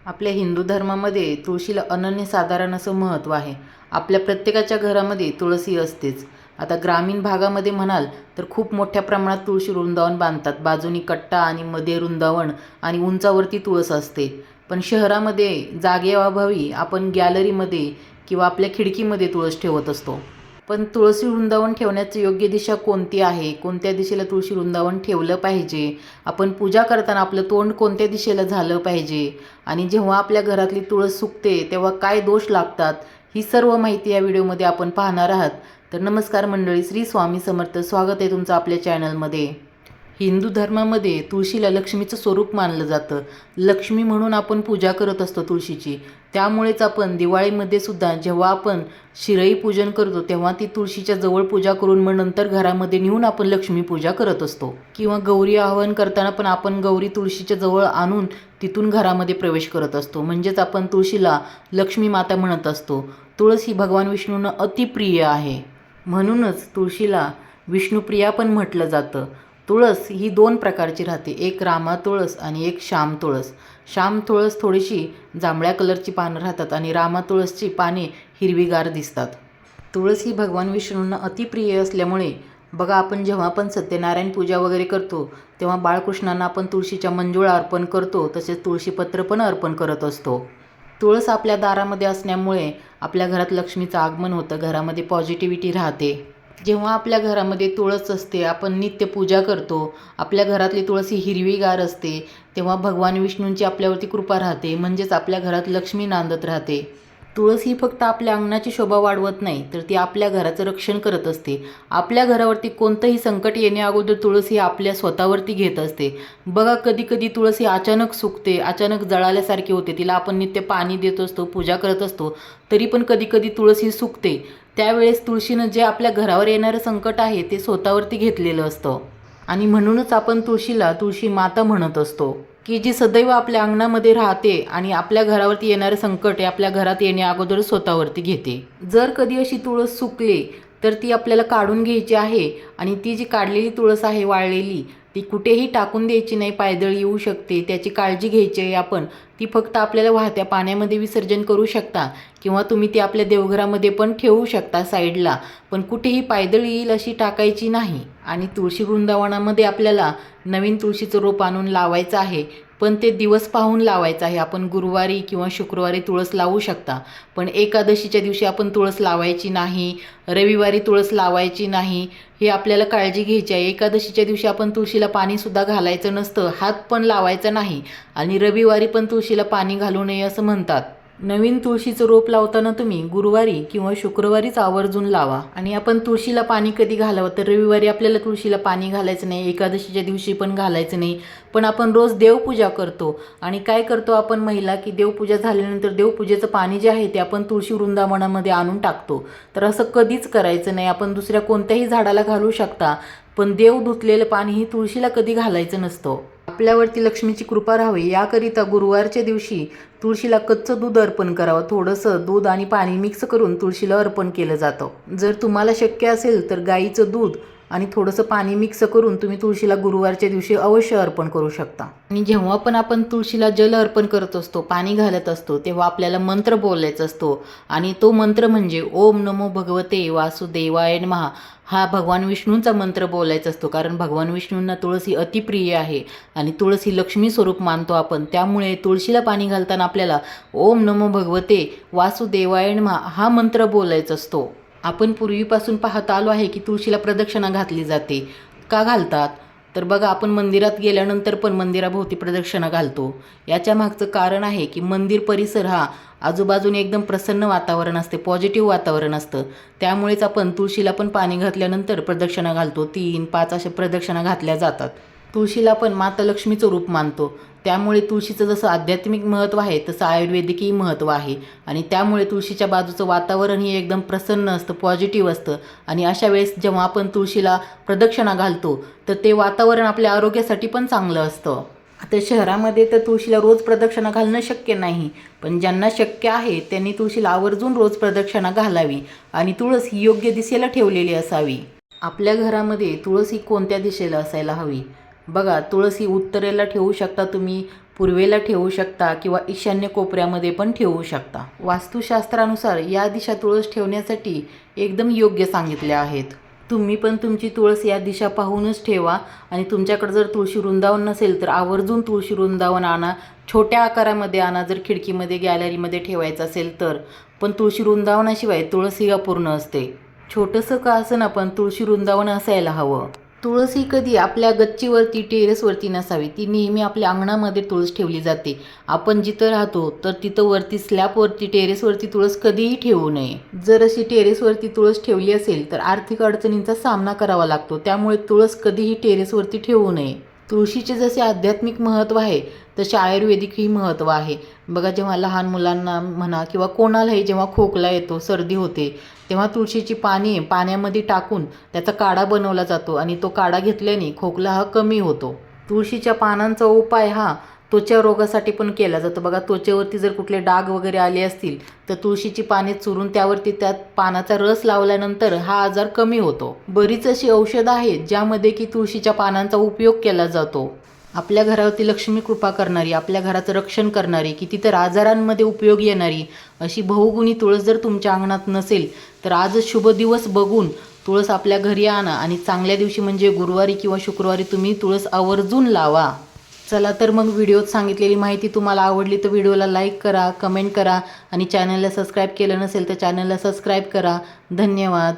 आपल्या हिंदू धर्मामध्ये तुळशीला अनन्यसाधारण असं महत्त्व आहे. आपल्या प्रत्येकाच्या घरामध्ये तुळस असतेच. आता ग्रामीण भागामध्ये म्हणाल तर खूप मोठ्या प्रमाणात तुळशी वृंदावन बांधतात. बाजूनी कट्टा आणि मध्ये वृंदावन आणि उंचावरती तुळस असते. पण शहरामध्ये जागेअभावी आपण गॅलरीमध्ये किंवा आपल्या खिडकीमध्ये तुळस ठेवत असतो. पण तुळशी वृंदावन ठेवण्याची योग्य दिशा कोणती आहे? कोणत्या दिशेला तुळशी वृंदावन ठेवलं पाहिजे? आपण पूजा करताना आपलं तोंड कोणत्या दिशेला झालं पाहिजे? आणि जेव्हा आपल्या घरातली तुळस सुकते तेव्हा काय दोष लागतात? ही सर्व माहिती या व्हिडिओमध्ये आपण पाहणार आहात. तर नमस्कार मंडळी, श्री स्वामी समर्थ. स्वागत आहे तुमचं आपल्या चॅनलमध्ये. हिंदू धर्मामध्ये तुळशीला लक्ष्मीचं स्वरूप मानलं जातं. लक्ष्मी म्हणून आपण पूजा करत असतो तुळशीची. त्यामुळेच आपण दिवाळीमध्ये सुद्धा जेव्हा आपण शिरई पूजन करतो तेव्हा ती तुळशीच्या जवळ पूजा करून मग नंतर घरामध्ये नेऊन आपण लक्ष्मी पूजा करत असतो. किंवा गौरी आवाहन करताना पण आपण गौरी तुळशीच्या जवळ आणून तिथून घरामध्ये प्रवेश करत असतो. म्हणजेच आपण तुळशीला लक्ष्मी माता म्हणत असतो. तुळस ही भगवान विष्णूंना अतिप्रिय आहे. म्हणूनच तुळशीला विष्णुप्रिया पण म्हटलं जातं. तुळस ही दोन प्रकारची राहते, एक रामा तुळस आणि एक श्याम तुळस. श्याम तुळस थोडीशी जांभळ्या कलरची पानं राहतात आणि रामा तुळसची पाने हिरवीगार दिसतात. तुळस ही भगवान विष्णूंना अतिप्रिय असल्यामुळे बघा, आपण जेव्हा आपण सत्यनारायण पूजा वगैरे करतो तेव्हा बाळकृष्णांना आपण तुळशीच्या मंजुळा अर्पण करतो, तसेच तुळशीपत्र पण अर्पण करत असतो. तुळस आपल्या दारामध्ये असल्यामुळे आपल्या घरात लक्ष्मीचं आगमन होतं, घरामध्ये पॉझिटिव्हिटी राहते. जेव्हा आपल्या घरामध्ये तुळस असते, आपण नित्य पूजा करतो, आपल्या घरातली तुळस ही हिरवीगार असते, तेव्हा भगवान विष्णूंची आपल्यावरती कृपा राहते. म्हणजेच आपल्या घरात लक्ष्मी नांदत राहते. तुळस ही फक्त आपल्या अंगणाची शोभा वाढवत नाही, तर ती आपल्या घराचं रक्षण करत असते. आपल्या घरावरती कोणतंही संकट येण्या अगोदर तुळस ही आपल्या स्वतःवरती घेत असते. बघा, कधी कधी तुळस ही अचानक सुकते, अचानक जळाल्यासारखी होते. तिला आपण नित्य पाणी देत असतो, पूजा करत असतो, तरी पण कधी कधी तुळस ही सुकते. त्यावेळेस तुळशीनं जे आपल्या घरावर येणारं संकट आहे ते स्वतःवरती घेतलेलं असतं. आणि म्हणूनच आपण तुळशीला तुळशी माता म्हणत असतो, की जी सदैव आपल्या अंगणामध्ये राहते आणि आपल्या घरावरती येणारे संकट हे आपल्या घरात येण्या अगोदर स्वतःवरती घेते. जर कधी अशी तुळस सुकली तर ती आपल्याला काढून घ्यायची आहे. आणि ती जी काढलेली तुळस आहे वाळलेली, ती कुठेही टाकून द्यायची नाही, पायदळ येऊ शकते, त्याची काळजी घ्यायची आहे आपण. ती फक्त आपल्याला वाहत्या पाण्यामध्ये विसर्जन करू शकता किंवा तुम्ही ती आपल्या देवघरामध्ये पण ठेवू शकता साईडला, पण कुठेही पायदळ येईल अशी टाकायची नाही. आणि तुळशी वृंदावनामध्ये आपल्याला नवीन तुळशीचं रोप आणून लावायचं आहे, पण ते दिवस पाहून लावायचं आहे. आपण गुरुवारी किंवा शुक्रवारी तुळस लावू शकता, पण एकादशीच्या दिवशी आपण तुळस लावायची नाही, रविवारी तुळस लावायची नाही, हे आपल्याला काळजी घ्यायची आहे. एकादशीच्या दिवशी आपण तुळशीला पाणीसुद्धा घालायचं नसतं, हात पण लावायचा नाही, आणि रविवारी पण तुळशीला पाणी घालू नये असं म्हणतात. नवीन तुळशीचं रोप लावताना तुम्ही गुरुवारी किंवा शुक्रवारीच आवर्जून लावा. आणि आपण तुळशीला पाणी कधी घालावं, तर रविवारी आपल्याला तुळशीला पाणी घालायचं नाही, एकादशीच्या दिवशी पण घालायचं नाही. पण आपण रोज देवपूजा करतो आणि काय करतो आपण महिला, की देवपूजा झाल्यानंतर देवपूजेचं पाणी जे आहे ते आपण तुळशी वृंदावनामध्ये आणून टाकतो. तर असं कधीच करायचं नाही. आपण दुसऱ्या कोणत्याही झाडाला घालू शकता, पण देव धुतलेलं पाणी ही तुळशीला कधी घालायचं नसतं. आपल्यावरती लक्ष्मीची कृपा राहावी याकरिता गुरुवारच्या दिवशी तुळशीला कच्चं दूध अर्पण करावं. थोडंसं दूध आणि पाणी मिक्स करून तुळशीला अर्पण केलं जातं. जर तुम्हाला शक्य असेल तर गाईचं दूध आणि थोडंसं पाणी मिक्स करून तुम्ही तुळशीला गुरुवारच्या दिवशी अवश्य अर्पण करू शकता. आणि जेव्हा पण आपण तुळशीला जल अर्पण करत असतो, पाणी घालत असतो, तेव्हा आपल्याला मंत्र बोलायचा असतो. आणि तो मंत्र म्हणजे ओम नमो भगवते वासुदेवाय नमः. हा भगवान विष्णूंचा मंत्र बोलायचा असतो, कारण भगवान विष्णूंना तुळस ही अतिप्रिय आहे आणि तुळस ही लक्ष्मी स्वरूप मानतो आपण. त्यामुळे तुळशीला पाणी घालताना आपल्याला ओम नमो भगवते वासुदेवाय नमः हा मंत्र बोलायचा असतो. आपण पूर्वीपासून पाहत आलो आहे की तुळशीला प्रदक्षिणा घातली जाते. का घालतात? तर बघा, आपण मंदिरात गेल्यानंतर पण मंदिराभोवती प्रदक्षिणा घालतो. याच्या मागचं कारण आहे की मंदिर परिसर हा आजूबाजूने एकदम प्रसन्न वातावरण असते, पॉझिटिव्ह वातावरण असतं. त्यामुळेच आपण तुळशीला पण पाणी घातल्यानंतर प्रदक्षिणा घालतो. 3-5 अशा प्रदक्षिणा घातल्या जातात. तुळशीला पण माता लक्ष्मीचं रूप मानतो. त्यामुळे तुळशीचं जसं आध्यात्मिक महत्त्व आहे तसं आयुर्वेदिकही महत्त्व आहे. आणि त्यामुळे तुळशीच्या बाजूचं वातावरण हे एकदम प्रसन्न असतं, पॉझिटिव्ह असतं. आणि अशा वेळेस जेव्हा आपण तुळशीला प्रदक्षिणा घालतो तर ते वातावरण आपल्या आरोग्यासाठी पण चांगलं असतं. आता शहरामध्ये तर तुळशीला रोज प्रदक्षिणा घालणं शक्य नाही, पण ज्यांना शक्य आहे त्यांनी तुळशीला आवर्जून रोज प्रदक्षिणा घालावी आणि तुळस ही योग्य दिशेला ठेवलेली असावी. आपल्या घरामध्ये तुळस ही कोणत्या दिशेला असायला हवी? बघा, तुळस ही उत्तरेला ठेवू शकता तुम्ही, पूर्वेला ठेवू शकता किंवा ईशान्य कोपऱ्यामध्ये पण ठेवू शकता. वास्तुशास्त्रानुसार या दिशा तुळस ठेवण्यासाठी एकदम योग्य सांगितल्या आहेत. तुम्ही पण तुमची तुळस या दिशा पाहूनच ठेवा. आणि तुमच्याकडे जर तुळशी वृंदावन नसेल तर आवर्जून तुळशी वृंदावन आणा. छोट्या आकारामध्ये आणा जर खिडकीमध्ये गॅलरीमध्ये ठेवायचं असेल तर. पण तुळशी वृंदावनाशिवाय तुळस ही अपूर्ण असते. छोटंसं का असेना पण तुळशी वृंदावन असायला हवं. तुळस ही कधी आपल्या गच्चीवरती टेरेसवरती नसावी. ती नेहमी आपल्या अंगणामध्ये तुळस ठेवली जाते. आपण जिथं राहतो तर तिथं वरती स्लॅबवरती टेरेसवरती तुळस कधीही ठेवू नये. जर अशी टेरेसवरती तुळस ठेवली असेल तर आर्थिक अडचणींचा सामना करावा लागतो. त्यामुळे तुळस कधीही टेरेसवरती ठेवू नये. तुळशीचे जसे आध्यात्मिक महत्त्व आहे तसे आयुर्वेदिकही महत्त्व आहे. बघा, जेव्हा लहान मुलांना म्हणा किंवा कोणालाही जेव्हा खोकला येतो, सर्दी होते, तेव्हा तुळशीची पाने पाण्यामध्ये टाकून त्याचा काढा बनवला जातो आणि तो काढा घेतल्याने खोकला हा कमी होतो. तुळशीच्या पानांचा उपाय हा त्वचा रोगासाठी पण केला जातो. बघा, त्वचेवरती जर कुठले डाग वगैरे आले असतील तर तुळशीची पाने चुरून त्यावरती त्यात पानाचा रस लावल्यानंतर हा आजार कमी होतो. बरीच अशी औषधं आहेत ज्यामध्ये की तुळशीच्या पानांचा उपयोग केला जातो. आपल्या घरावरती लक्ष्मी कृपा करणारी, आपल्या घराचं रक्षण करणारी, की तिथं आजारांमध्ये उपयोग येणारी अशी बहुगुणी तुळस जर तुमच्या अंगणात नसेल तर आजच शुभ दिवस बघून तुळस आपल्या घरी आणा आणि चांगल्या दिवशी म्हणजे गुरुवारी किंवा शुक्रवारी तुम्ही तुळस आवर्जून लावा. चला तर मग, व्हिडिओत सांगितलेली माहिती तुम्हाला आवडली तर व्हिडिओला लाईक करा, कमेंट करा आणि चॅनलला सबस्क्राईब केलं नसेल तर चॅनलला सबस्क्राईब करा. धन्यवाद.